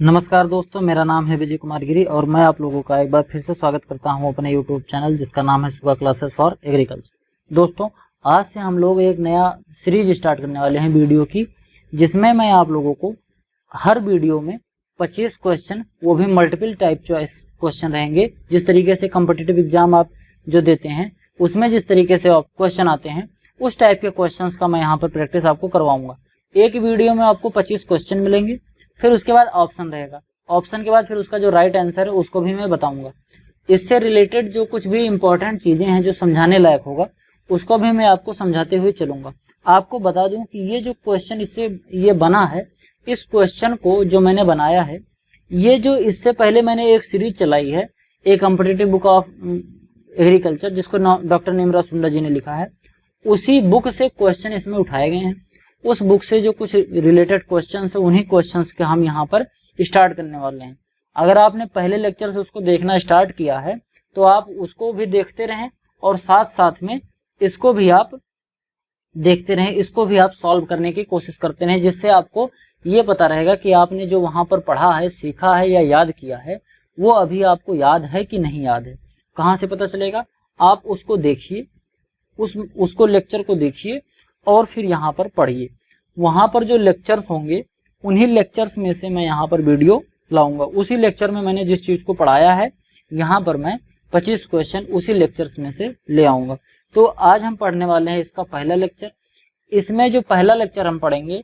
नमस्कार दोस्तों, मेरा नाम है विजय कुमार गिरी और मैं आप लोगों का एक बार फिर से स्वागत करता हूं अपने YouTube चैनल जिसका नाम है सुगा क्लासेस फॉर एग्रीकल्चर। दोस्तों, आज से हम लोग एक नया सीरीज स्टार्ट करने वाले हैं वीडियो की, जिसमें मैं आप लोगों को हर वीडियो में 25 क्वेश्चन, वो भी मल्टीपल टाइप चॉइस क्वेश्चन रहेंगे। जिस तरीके से कॉम्पिटिटिव एग्जाम आप जो देते हैं उसमें जिस तरीके से क्वेश्चन आते हैं उस टाइप के क्वेश्चन का मैं यहाँ पर प्रैक्टिस आपको करवाऊंगा। एक वीडियो में आपको 25 क्वेश्चन मिलेंगे, फिर उसके बाद ऑप्शन रहेगा, ऑप्शन के बाद फिर उसका जो राइट आंसर है उसको भी मैं बताऊंगा। इससे रिलेटेड जो कुछ भी इंपॉर्टेंट चीजें हैं जो समझाने लायक होगा उसको भी मैं आपको समझाते हुए चलूंगा। आपको बता दूं कि ये जो क्वेश्चन इससे ये बना है, इस क्वेश्चन को जो मैंने बनाया है, ये जो इससे पहले मैंने एक सीरीज चलाई है, एक कॉम्पिटिटिव बुक ऑफ एग्रीकल्चर जिसको डॉक्टर नीमराज सुंडा जी ने लिखा है, उसी बुक से क्वेश्चन इसमें उठाए गए हैं। उस बुक से जो कुछ रिलेटेड क्वेश्चंस है उन्हीं क्वेश्चंस के हम यहाँ पर स्टार्ट करने वाले हैं। अगर आपने पहले लेक्चर से उसको देखना स्टार्ट किया है तो आप उसको भी देखते रहें और साथ साथ में इसको भी आप देखते रहें, इसको भी आप सॉल्व करने की कोशिश करते रहें, जिससे आपको ये पता रहेगा कि आपने जो वहां पर पढ़ा है, सीखा है या याद किया है वो अभी आपको याद है कि नहीं याद है। कहाँ से पता चलेगा? आप उसको देखिए, उसको लेक्चर को देखिए और फिर यहाँ पर पढ़िए। वहां पर जो लेक्चर्स होंगे उन्हीं लेक्चर्स में से मैं यहाँ पर वीडियो लाऊंगा। उसी लेक्चर में मैंने जिस चीज को पढ़ाया है यहाँ पर मैं 25 क्वेश्चन उसी लेक्चर्स में से ले आऊंगा। तो आज हम पढ़ने वाले हैं इसका पहला लेक्चर। इसमें जो पहला लेक्चर हम पढ़ेंगे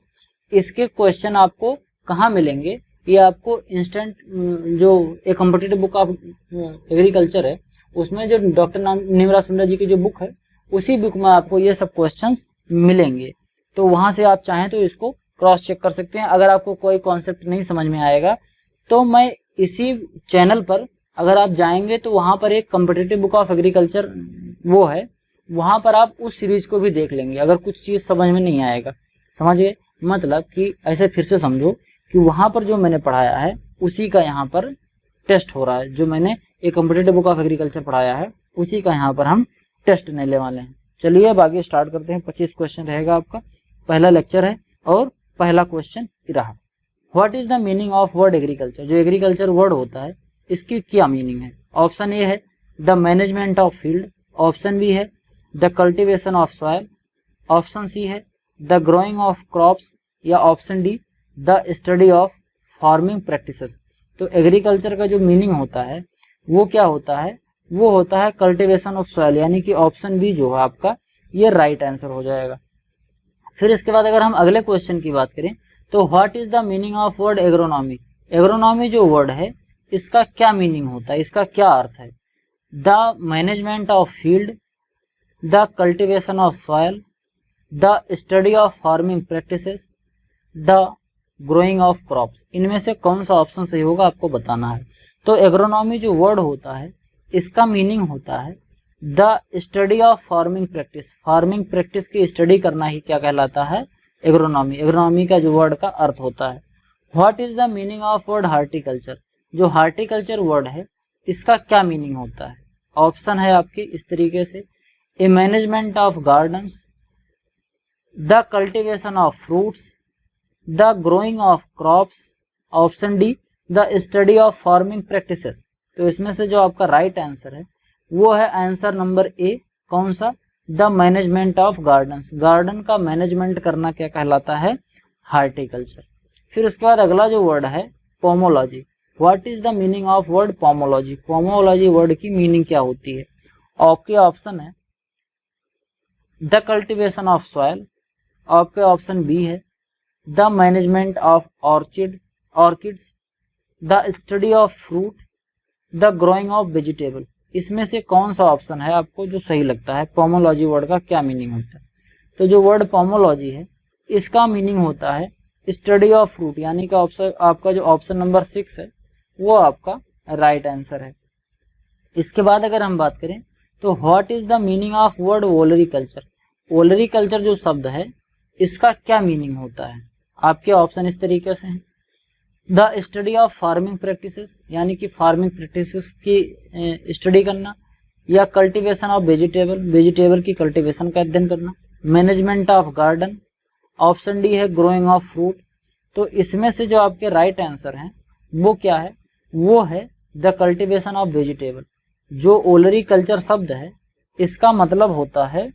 इसके क्वेश्चन आपको कहाँ मिलेंगे, ये आपको इंस्टेंट जो एक कॉम्पिटिटिव बुक ऑफ एग्रीकल्चर है उसमें जो डॉक्टर नीमराज सुंडा जी की जो बुक है उसी बुक में आपको ये सब क्वेश्चंस मिलेंगे। तो वहां से आप चाहें तो इसको क्रॉस चेक कर सकते हैं। अगर आपको कोई कॉन्सेप्ट नहीं समझ में आएगा तो मैं इसी चैनल पर अगर आप जाएंगे तो वहां पर एक कॉम्पिटिटिव बुक ऑफ एग्रीकल्चर वो है, वहां पर आप उस सीरीज को भी देख लेंगे। अगर कुछ चीज समझ में नहीं आएगा, समझिए, मतलब कि ऐसे फिर से समझो कि वहां पर जो मैंने पढ़ाया है उसी का यहाँ पर टेस्ट हो रहा है। जो मैंने एक कॉम्पिटिटिव बुक ऑफ एग्रीकल्चर पढ़ाया है उसी का यहाँ पर हम टेस्ट लेने वाले हैं। चलिए अब आगे स्टार्ट करते हैं। 25 क्वेश्चन रहेगा, आपका पहला लेक्चर है और पहला क्वेश्चन रहा, what is the meaning of word agriculture. जो एग्रीकल्चर वर्ड होता है इसकी क्या मीनिंग है? ऑप्शन ए है the management of field, option B है the cultivation of soil, option C है द ग्रोइंग ऑफ क्रॉप्स, या option D the study of farming practices. तो एग्रीकल्चर का जो मीनिंग होता है वो क्या होता है? वो होता है कल्टीवेशन ऑफ सॉइल, यानी कि ऑप्शन बी जो है आपका ये राइट आंसर हो जाएगा। फिर इसके बाद अगर हम अगले क्वेश्चन की बात करें तो what is the meaning of word agronomy. Agronomy जो वर्ड है इसका क्या मीनिंग होता है, इसका क्या अर्थ है? The management of field, the cultivation of soil, the study of farming practices, the growing of crops. इनमें से कौन सा ऑप्शन सही होगा आपको बताना है। तो एग्रोनॉमी जो वर्ड होता है इसका मीनिंग होता है the study of farming practice. Farming practice की स्टडी करना ही क्या कहलाता है? एग्रोनॉमी। एग्रोनॉमी का जो वर्ड का अर्थ होता है। What is the meaning of word horticulture. जो हार्टिकल्चर वर्ड है इसका क्या मीनिंग होता है? ऑप्शन है आपके इस तरीके से, a management of gardens, the cultivation of fruits, the growing of crops, option D the study of farming practices. तो इसमें से जो आपका राइट आंसर है वो है आंसर नंबर ए। कौन सा? The management of gardens. Garden का मैनेजमेंट करना क्या कहलाता है? हार्टिकल्चर। फिर उसके बाद अगला जो वर्ड है pomology. What is the meaning of word pomology. Pomology word की मीनिंग क्या होती है? आपके ऑप्शन है द कल्टीवेशन ऑफ सॉइल, आपके ऑप्शन बी है the management of orchids, the study of fruit, the growing of vegetable. इसमें से कौन सा ऑप्शन है आपको जो सही लगता है? पोमोलॉजी वर्ड का क्या मीनिंग होता है? तो जो वर्ड पोमोलॉजी है इसका मीनिंग होता है स्टडी ऑफ फ्रूट, यानी कि ऑप्शन आपका जो ऑप्शन नंबर 6 है वो आपका राइट आंसर है। इसके बाद अगर हम बात करें तो what is the meaning of word olericulture. Olericulture जो शब्द है इसका क्या मीनिंग होता है? आपके ऑप्शन इस तरीके से हैं, the study of farming practices, यानी कि फार्मिंग प्रैक्टिसेस की स्टडी करना, या कल्टीवेशन ऑफ वेजिटेबल, वेजिटेबल की कल्टीवेशन का अध्ययन करना, management of garden, option D है ग्रोइंग ऑफ फ्रूट। तो इसमें से जो आपके राइट आंसर हैं वो क्या है, वो है द कल्टीवेशन ऑफ वेजिटेबल। जो ओलरी कल्चर शब्द है इसका मतलब होता है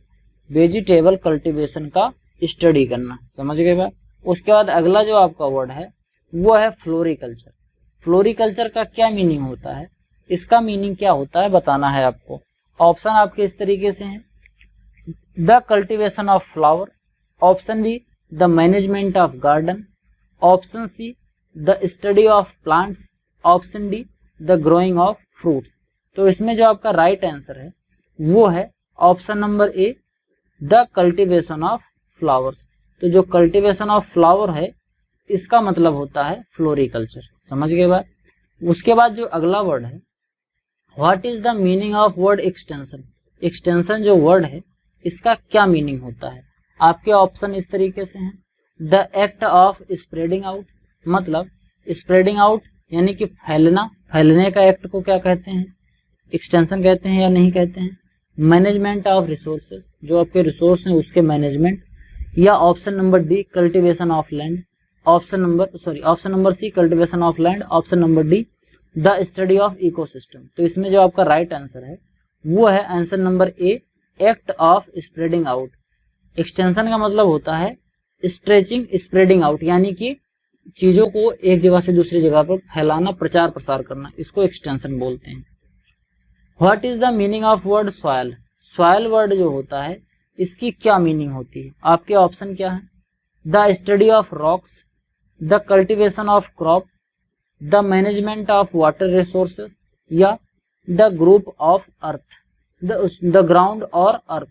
वेजिटेबल कल्टीवेशन का स्टडी करना। समझ गए बात। उसके बाद अगला जो आपका वर्ड है वो है फ्लोरिकल्चर। फ्लोरिकल्चर का क्या मीनिंग होता है, इसका मीनिंग क्या होता है बताना है आपको। ऑप्शन आपके इस तरीके से हैं, the cultivation of flower, option be the management of garden, option see the study of plants, option D the growing of fruits. तो इसमें जो आपका राइट आंसर है वो है option number A, the cultivation of flowers. तो जो cultivation of flower है इसका मतलब होता है फ्लोरिकल्चर। समझ गए बात। उसके बाद जो अगला वर्ड है, what is the meaning of word extension. Extension जो वर्ड है इसका क्या मीनिंग होता है। आपके ऑप्शन इस तरीके से हैं, the act of spreading out, मतलब स्प्रेडिंग आउट यानी कि फैलना, फैलने का एक्ट को क्या कहते हैं, एक्सटेंशन कहते हैं या नहीं कहते हैं। मैनेजमेंट ऑफ रिसोर्सेज, जो आपके रिसोर्स हैं उसके मैनेजमेंट, या option number D cultivation of land, option number C cultivation of land, option number D the study of ecosystem. तो इसमें जो आपका राइट आंसर है वो है answer number A, act of spreading out. Extension का मतलब होता है स्ट्रेचिंग स्प्रेडिंग आउट, यानी कि चीजों को एक जगह से दूसरी जगह पर फैलाना, प्रचार प्रसार करना, इसको एक्सटेंशन बोलते हैं। What is the meaning of word soil. Soil word जो होता है इसकी क्या मीनिंग होती है। आपके ऑप्शन क्या है, the study of rocks, the cultivation of crop, the management of water resources, या the group of earth, the ground और अर्थ।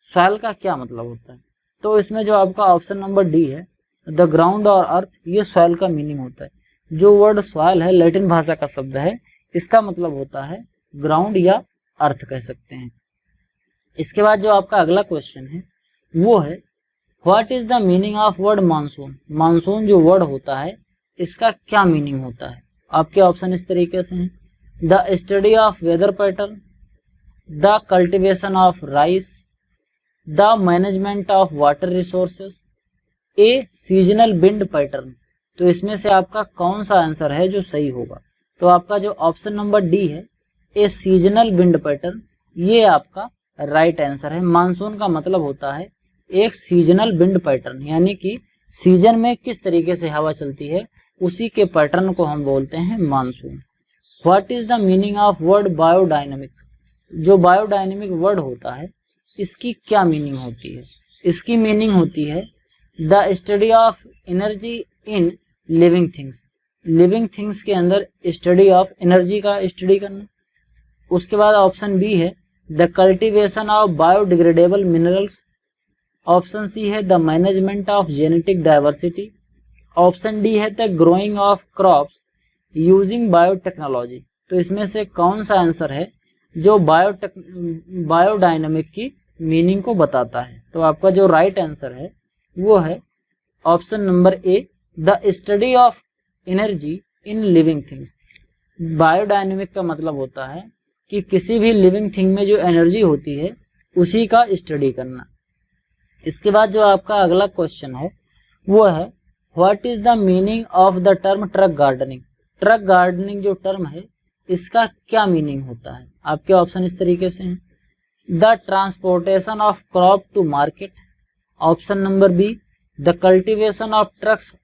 सॉयल का क्या मतलब होता है, तो इसमें जो आपका ऑप्शन नंबर डी है द ग्राउंड और अर्थ, ये सॉयल का मीनिंग होता है। जो वर्ड सॉयल है लैटिन भाषा का शब्द है, इसका मतलब होता है ग्राउंड या अर्थ कह सकते हैं। इसके बाद जो आपका अगला क्वेश्चन है वो है what is the meaning of word monsoon. Monsoon जो वर्ड होता है इसका क्या मीनिंग होता है। आपके ऑप्शन इस तरीके से हैं, the study of weather pattern, the cultivation of rice, the management of water resources, a seasonal wind pattern. तो इसमें से आपका कौन सा आंसर है जो सही होगा। तो आपका जो ऑप्शन नंबर डी है ए सीजनल विंड पैटर्न, ये आपका राइट आंसर है। मानसून का मतलब होता है एक सीजनल विंड पैटर्न, यानी कि सीजन में किस तरीके से हवा चलती है उसी के पैटर्न को हम बोलते हैं monsoon. What is the meaning of word biodynamic. जो बायोडायनेमिक वर्ड होता है इसकी क्या मीनिंग होती है। इसकी मीनिंग होती है the study of energy in living things. Living things के अंदर स्टडी ऑफ एनर्जी का स्टडी करना। उसके बाद ऑप्शन बी है the cultivation of biodegradable minerals, option C है the management of genetic diversity, option D है the growing of crops using biotechnology. तो इसमें से कौन सा आंसर है जो बायोडायनामिक की मीनिंग को बताता है। तो आपका जो राइट आंसर है वो है option number A, the study of energy in living things. Biodynamic का मतलब होता है कि किसी भी लिविंग थिंग में जो एनर्जी होती है उसी का स्टडी करना। इसके बाद जो आपका अगला क्वेश्चन है वो है what is the meaning of the term truck gardening. Truck gardening जो टर्म है इसका क्या मीनिंग होता है। आपके ऑप्शन इस तरीके से हैं, the transportation of crop to market, option number B the cultivation of trucks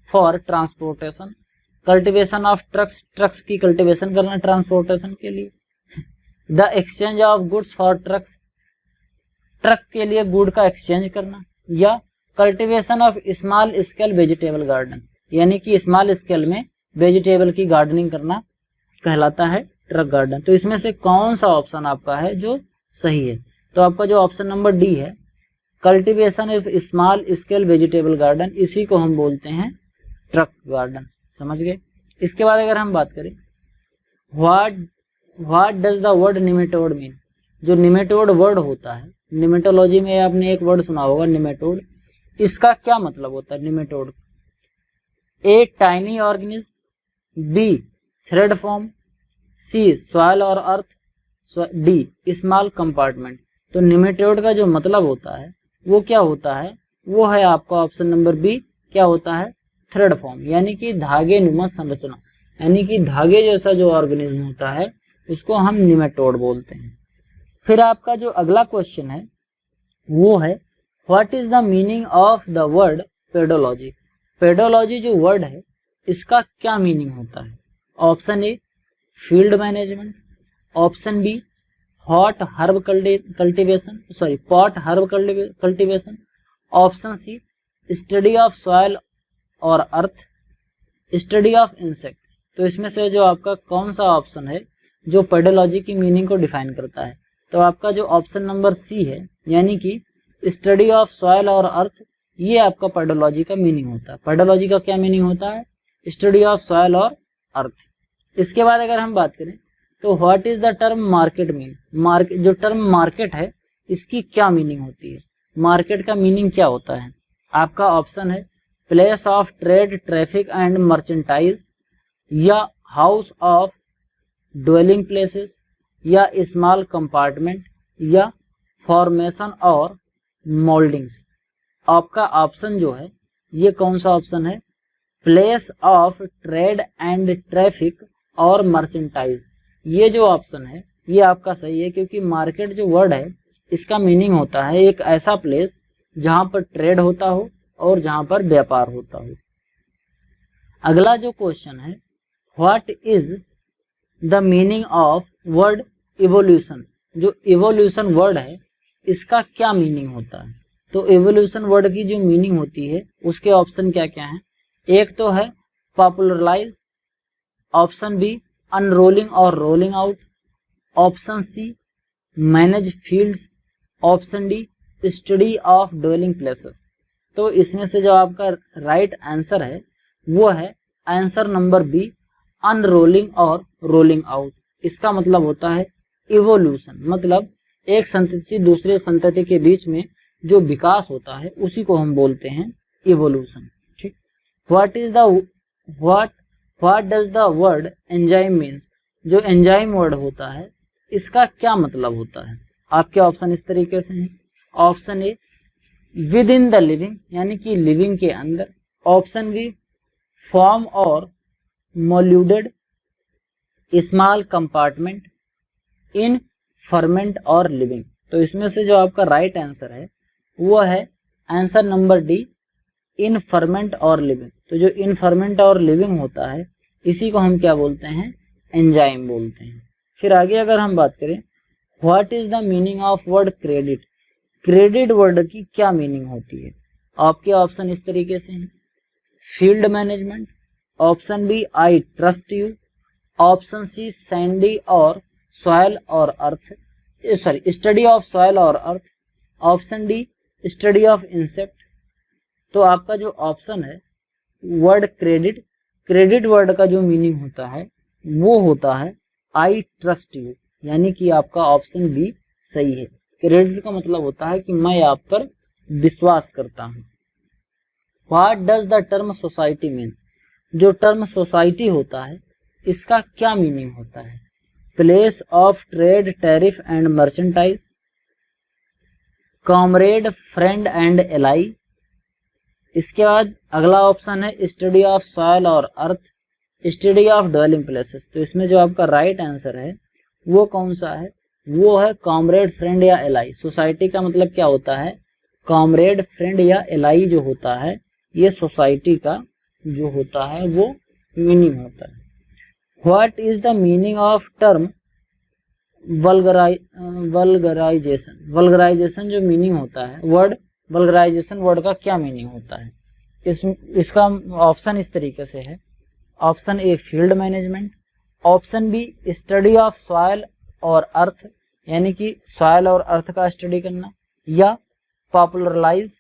for transportation, cultivation of trucks, trucks की कल्टीवेशन करना ट्रांसपोर्टेशन के लिए, the exchange of goods for trucks, truck के लिए गुड का एक्सचेंज करना, या cultivation of small scale vegetable garden, यानी कि स्मॉल स्केल में वेजिटेबल की गार्डनिंग करना कहलाता है ट्रक गार्डन। तो इसमें से कौन सा ऑप्शन आपका है जो सही है। तो आपका जो ऑप्शन नंबर डी है cultivation of small scale vegetable garden, इसी को हम बोलते हैं ट्रक गार्डन। समझ गए। इसके बाद अगर हम बात करें what does the word nematode mean. जो निमेटोड वर्ड होता है, निमेटोलॉजी में आपने एक वर्ड सुना होगा निमेटोड, इसका क्या मतलब होता है nematode. A tiny organism, B thread form, C soil और अर्थ, डी स्मॉल कंपार्टमेंट। तो निमेटोड का जो मतलब होता है वो क्या होता है, वो है आपका ऑप्शन नंबर बी, क्या होता है थ्रेड फॉर्म, यानी कि धागे नुमा संरचना। यानी कि धागे जैसा जो ऑर्गेनिज्म होता है उसको हम निमेटोड बोलते हैं। फिर आपका जो अगला क्वेश्चन है वो है what is the meaning of the word pedology. Pedology जो वर्ड है इसका क्या मीनिंग होता है। Option A field management, option B pot herb cultivation, option C study of soil और अर्थ, स्टडी ऑफ इंसेक्ट। तो इसमें से जो आपका कौन सा ऑप्शन है जो पेडोलॉजी की मीनिंग को डिफाइन करता है। तो आपका जो ऑप्शन नंबर सी है यानी कि स्टडी ऑफ सॉइल और अर्थ, ये आपका पेडोलॉजी का मीनिंग होता है। पेडोलॉजी का क्या मीनिंग होता है, स्टडी ऑफ सॉइल और अर्थ। इसके बाद अगर हम बात करें तो what is the term market mean. जो टर्म मार्केट है इसकी क्या मीनिंग होती है, मार्केट का मीनिंग क्या होता है। आपका ऑप्शन है place of trade, traffic and merchandise, या हाउस ऑफ ड्वेलिंग प्लेसेस, या स्मॉल कंपार्टमेंट, या फॉर्मेशन और मोल्डिंग्स। आपका ऑप्शन जो है ये कौन सा ऑप्शन है, place of trade and traffic और मर्चेंटाइज। ये जो ऑप्शन है ये आपका सही है, क्योंकि मार्केट जो वर्ड है इसका मीनिंग होता है एक ऐसा प्लेस जहां पर ट्रेड होता हो और जहां पर व्यापार होता हो। अगला जो क्वेश्चन है what is the meaning of word evolution. जो इवोल्यूशन वर्ड है इसका क्या मीनिंग होता है। तो इवोल्यूशन वर्ड की जो मीनिंग होती है उसके ऑप्शन क्या क्या हैं। एक तो है पॉपुलराइज, ऑप्शन बी अनरोलिंग और rolling out, option C manage fields, option D study of dwelling places. तो इसमें से जो आपका राइट आंसर है वो है आंसर नंबर बी अनरोलिंग और रोलिंग आउट। इसका मतलब होता है इवोल्यूशन, मतलब एक संतति से दूसरे संतति के बीच में जो विकास होता है उसी को हम बोलते हैं इवोल्यूशन। ठीक। What does the word enzyme means. जो एंजाइम वर्ड होता है इसका क्या मतलब होता है। आपके ऑप्शन इस तरीके से हैं। Option A with in the living, यानी कि लिविंग के अंदर। ऑप्शन बी फॉर्म और मोल्यूडेड, स्मॉल कंपार्टमेंट, इन फर्मेंट और लिविंग। तो इसमें से जो आपका राइट आंसर है वो है आंसर नंबर डी इन फर्मेंट और लिविंग। तो जो इन फर्मेंट और लिविंग होता है इसी को हम क्या बोलते हैं, एंजाइम बोलते हैं। फिर आगे अगर हम बात करें what is the meaning of word credit. Credit word की क्या मीनिंग होती है। आपके ऑप्शन इस तरीके से हैं। Field management, option B I trust you, option C sandy और सॉयल और अर्थ, स्टडी ऑफ सॉयल और earth, option D study of insect. तो आपका जो ऑप्शन है वर्ड क्रेडिट, क्रेडिट वर्ड का जो मीनिंग होता है वो होता है आई ट्रस्ट यू, यानी कि आपका ऑप्शन बी सही है। क्रेडिट का मतलब होता है कि मैं आप पर विश्वास करता हूं। What does the term society means. जो टर्म सोसाइटी होता है इसका क्या मीनिंग होता है। Place of trade, tariff and merchandise, comrade, friend and ally. इसके बाद अगला ऑप्शन है स्टडी ऑफ सॉइल और earth, study of dwelling places. तो इसमें जो आपका राइट आंसर है वो कौन सा है, वो है कॉमरेड, फ्रेंड या एलाई। सोसाइटी का मतलब क्या होता है, कॉमरेड, फ्रेंड या एलाई जो होता है ये सोसाइटी का जो होता है वो मीनिंग होता है। What is the meaning of term vulgarization. Vulgarization जो मीनिंग होता है वर्ड, वल्गराइजेशन वर्ड का क्या मीनिंग होता है। इसका ऑप्शन इस तरीके से है। Option A field management, option B study of soil और अर्थ, यानी कि सॉइल और अर्थ का स्टडी करना, या पॉपुलराइज,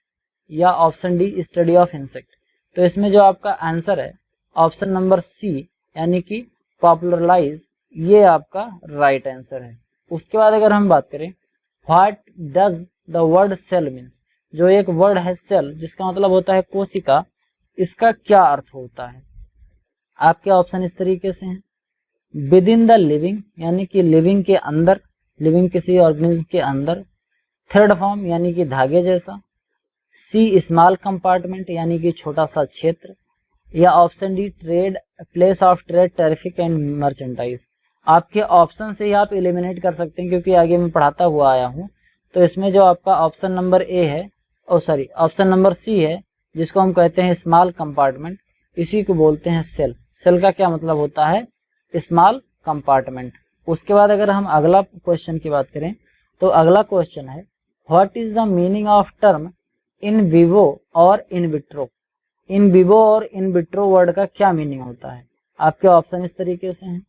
या option D study of insect. तो इसमें जो आपका आंसर है ऑप्शन नंबर सी यानी कि पॉपुलराइज, ये आपका राइट आंसर है। उसके बाद अगर हम बात करें what does the word cell means. जो एक वर्ड है सेल जिसका मतलब होता है कोशिका, इसका क्या अर्थ होता है। आपके ऑप्शन इस तरीके से हैं। विद इन द लिविंग, यानी कि लिविंग के अंदर, लिविंग किसी ऑर्गेनिज्म के अंदर। थर्ड फॉर्म यानी कि धागे जैसा। सी स्मॉल कंपार्टमेंट, यानी कि छोटा सा क्षेत्र, या option D trade, place of trade, terrific and merchandise. आपके ऑप्शन से ही आप एलिमिनेट कर सकते हैं क्योंकि आगे मैं पढ़ाता हुआ आया हूँ। तो इसमें जो आपका ऑप्शन नंबर ए है, ऑप्शन नंबर सी है, जिसको हम कहते हैं स्मॉल कंपार्टमेंट, इसी को बोलते हैं सेल। सेल का क्या मतलब होता है? Small compartment. उसके बाद अगर हम अगला क्वेश्चन की बात करें तो अगला क्वेश्चन है what is the meaning of term in vivo और इन विट्रो। इन विवो और इन विट्रो वर्ड का क्या मीनिंग होता है? आपके ऑप्शन इस तरीके से हैं,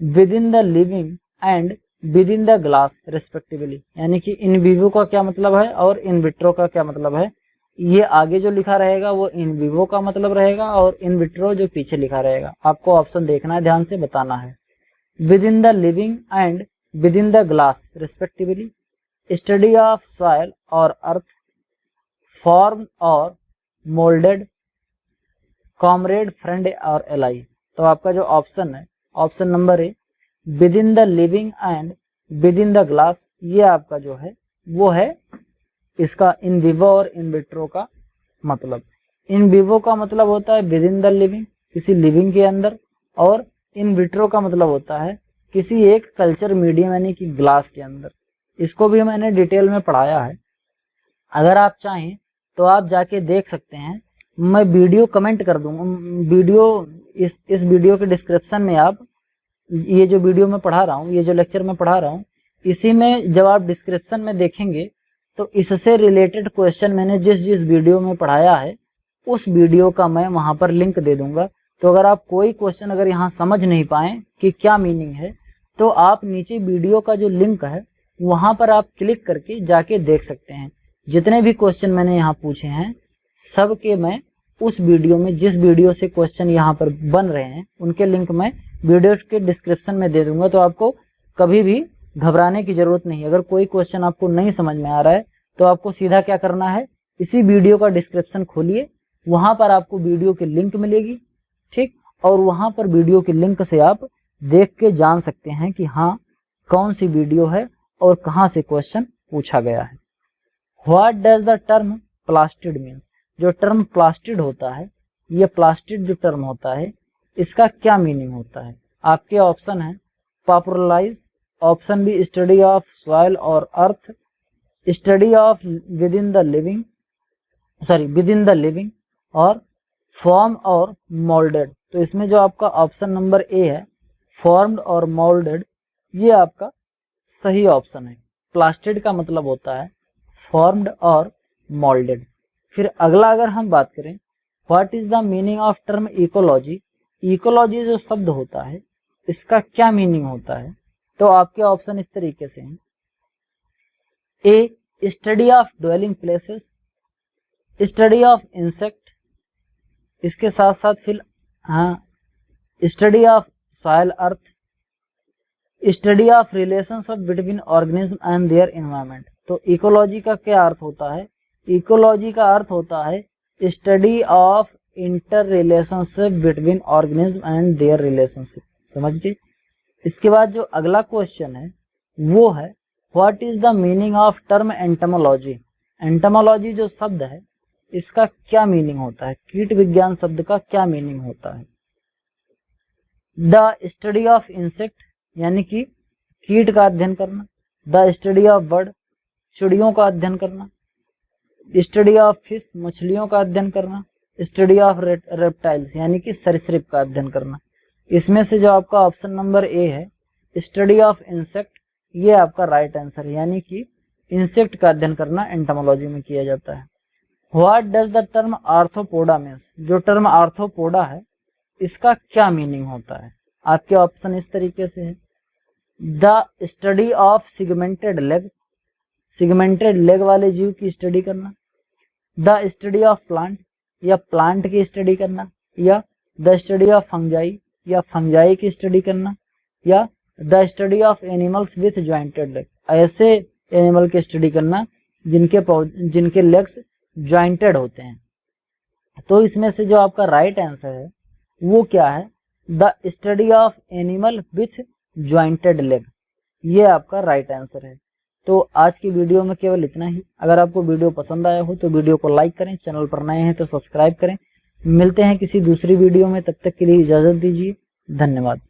with in the living and with in the glass respectively. यानी कि इन विवो का क्या मतलब है और इन विट्रो का क्या मतलब है। ये आगे जो लिखा रहेगा वो इन विवो का मतलब रहेगा और इन विट्रो जो पीछे लिखा रहेगा। आपको ऑप्शन देखना है, ध्यान से बताना है। With in the living and with in the glass respectively, study of soil और अर्थ, फॉर्म और मोल्डेड, कॉमरेड, फ्रेंड और एलाई। तो आपका जो ऑप्शन है, option number A, with in the living and with in the glass, ये आपका जो है वो है इसका इन विवो और इन विट्रो का मतलब। इन विवो का मतलब होता है विद इन द लिविंग, किसी लिविंग के अंदर, और इन विट्रो का मतलब होता है किसी एक कल्चर मीडियम यानी कि ग्लास के अंदर। इसको भी मैंने डिटेल में पढ़ाया है, अगर आप चाहें तो आप जाके देख सकते हैं। मैं वीडियो कमेंट कर दूंगा, वीडियो इस वीडियो के डिस्क्रिप्शन में आप ये जो वीडियो मैं पढ़ा रहा हूँ, ये जो लेक्चर मैं पढ़ा रहा हूँ, इसी में जब आप डिस्क्रिप्शन में देखेंगे तो इससे रिलेटेड क्वेश्चन मैंने जिस जिस वीडियो में पढ़ाया है उस वीडियो का मैं वहां पर लिंक दे दूंगा। तो अगर आप कोई क्वेश्चन अगर यहाँ समझ नहीं पाए कि क्या मीनिंग है, तो आप नीचे वीडियो का जो लिंक है वहां पर आप क्लिक करके जाके देख सकते हैं। जितने भी क्वेश्चन मैंने यहाँ पूछे हैं सब के मैं उस वीडियो में, जिस वीडियो से क्वेश्चन यहाँ पर बन रहे हैं, उनके लिंक मैं वीडियो के डिस्क्रिप्शन में दे दूंगा। तो आपको कभी भी घबराने की जरूरत नहीं। अगर कोई क्वेश्चन आपको नहीं समझ में आ रहा है तो आपको सीधा क्या करना है, इसी वीडियो का डिस्क्रिप्शन खोलिए, वहां पर आपको वीडियो की लिंक मिलेगी, ठीक, और वहां पर वीडियो की लिंक से आप देख के जान सकते हैं कि हाँ कौन सी वीडियो है और कहां से क्वेश्चन पूछा गया है। What does the term plastid means. जो टर्म प्लास्टिड होता है, ये प्लास्टिड जो टर्म होता है इसका क्या मीनिंग होता है? आपके ऑप्शन है popularise, option B study of soil और earth, study of within the living, within the living, और फॉर्म और मोल्डेड। तो इसमें जो आपका ऑप्शन नंबर ए है फॉर्म्ड और मोल्डेड, ये आपका सही ऑप्शन है। प्लास्टिड का मतलब होता है फॉर्म्ड और मोल्डेड। फिर अगला अगर हम बात करें what is the meaning of term ecology. Ecology जो शब्द होता है इसका क्या मीनिंग होता है? तो आपके ऑप्शन इस तरीके से हैं, a study of dwelling places, study of insect, इसके साथ साथ फिर study of soil earth, study of relationship between organism and their environment. तो इकोलॉजी का क्या अर्थ होता है? इकोलॉजी का अर्थ होता है study of inter relationship between organism and their relationship. समझ गए? इसके बाद जो अगला क्वेश्चन है वो है what is the meaning of term entomology. Entomology जो शब्द है इसका क्या मीनिंग होता है? कीट विज्ञान शब्द का क्या मीनिंग होता है? द स्टडी ऑफ इंसेक्ट यानी कि कीट का अध्ययन करना, द स्टडी ऑफ बर्ड चिड़ियों का अध्ययन करना, स्टडी ऑफ फिश मछलियों का अध्ययन करना, स्टडी ऑफ रेप्टाइल्स यानी कि सरीसृप का अध्ययन करना। इसमें से जो आपका ऑप्शन नंबर ए है स्टडी ऑफ इंसेक्ट, ये आपका राइट आंसर है, यानी कि इंसेक्ट का अध्ययन करना एंटोमोलॉजी में किया जाता है। What does the term arthropoda means. जो टर्म आर्थ्रोपोडा है इसका क्या मीनिंग होता है? आपके ऑप्शन इस तरीके से है, the study of segmented leg, segmented leg वाले जीव की स्टडी करना, द स्टडी ऑफ प्लांट या प्लांट की स्टडी करना, या द स्टडी ऑफ फंजाई या फंजाई की स्टडी करना, या the study of animals with jointed leg, ऐसे एनिमल की स्टडी करना जिनके लेग्स ज्वाइंटेड होते हैं। तो इसमें से जो आपका राइट आंसर है वो क्या है? The study of animal with jointed leg, ये आपका राइट आंसर है। तो आज की वीडियो में केवल इतना ही। अगर आपको वीडियो पसंद आया हो तो वीडियो को लाइक करें, चैनल पर नए हैं तो सब्सक्राइब करें, मिलते हैं किसी दूसरी वीडियो में, तब तक के लिए इजाज़त दीजिए। धन्यवाद।